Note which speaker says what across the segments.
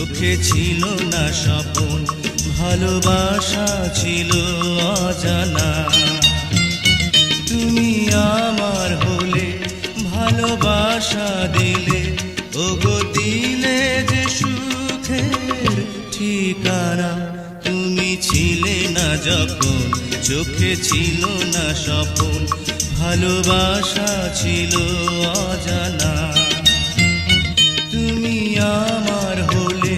Speaker 1: চোখে ছিল না স্বপন, ভালোবাসা ছিল অজানা। তুমি আমার হলে, ভালোবাসা দিলে, ওগো দিলে যে সুখের ঠিকানা। তুমি ছিলে না যখন, চোখে ছিল না স্বপন, ভালোবাসা ছিল অজানা। তুমি আমার হলে,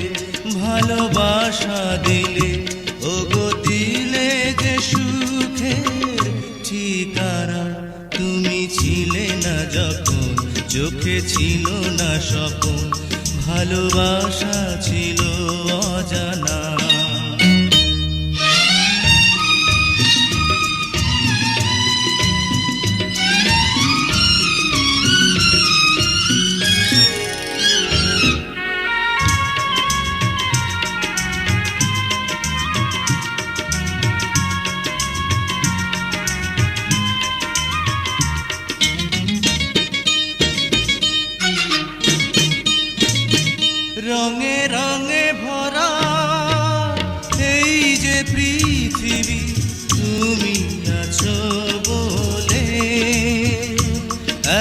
Speaker 1: ভালোবাসা দিলে, ওগো দিলে যে সুখের ঠিকানা। তুমি ছিলে না যখন, চোখে ছিল না স্বপন, ভালোবাসা ছিল অজানা। রঙে রঙে ভরা এই যে পৃথিবী, তুমি আছো বলে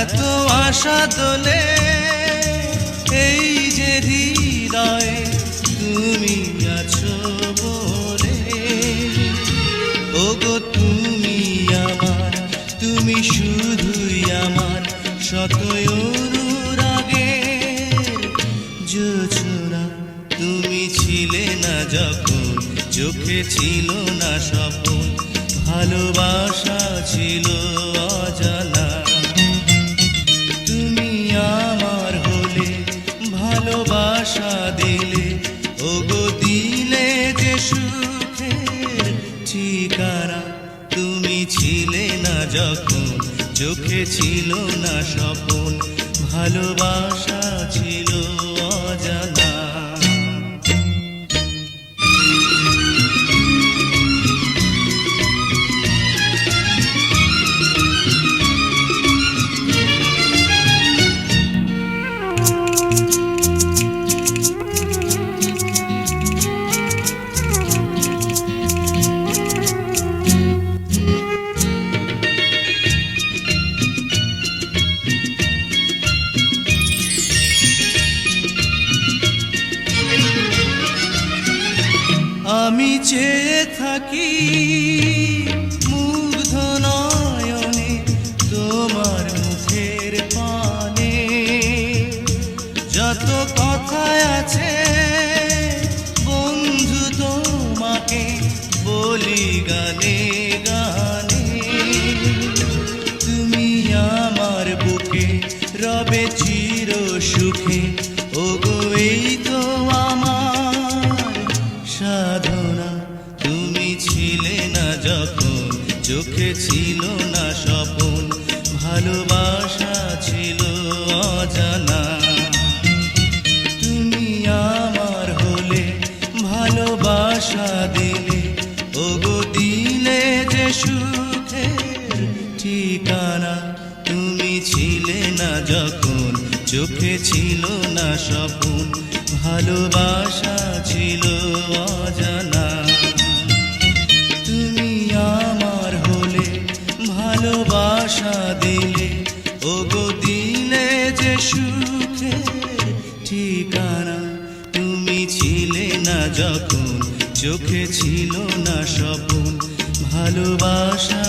Speaker 1: এত আশা দোলে। এই যে হৃদয়ে তুমি আছো বলে, ওগো তুমি আমার, তুমি শুধুই আমার, শত অনুরাগের জোছনা। তুমি ছিলে না যখন, চোখে ছিল না স্বপন, ভালোবাসা ছিল অজানা। তুমি আমার হলে, ভালোবাসা দিলে, ওগো দিলে যে সুখের ঠিকানা। তুমি ছিলে না যখন, চোখে ছিল না স্বপন, ভালোবাসা ছিল অজানা। আমি চেয়ে থাকি মুগ্ধ নয়নে তোমার মুখের পানে, যত কথা আছে বন্ধু তোমাকে বলি গানে গানে। তুমি আমার বুকে রবে চির সুখে, ওগো এই তো আমার সাধনা। তুমি ছিলে না যখন, চোখে ছিল না স্বপন, ভালোবাসা ছিল অজানা। তুমি আমার হলে, ভালোবাসা দিলে, ওগো দিলে যে সুখের ঠিকানা। তুমি ছিলে না যখন, চোখে ছিল না স্বপন, ভালোবাসা ছিল অজানা। তুমি আমার হলে, ভালোবাসা দিলে, ওগো দিলে যে সুখের ঠিকানা। তুমি ছিলে না যখন, চোখে ছিল না স্বপন, ভালোবাসা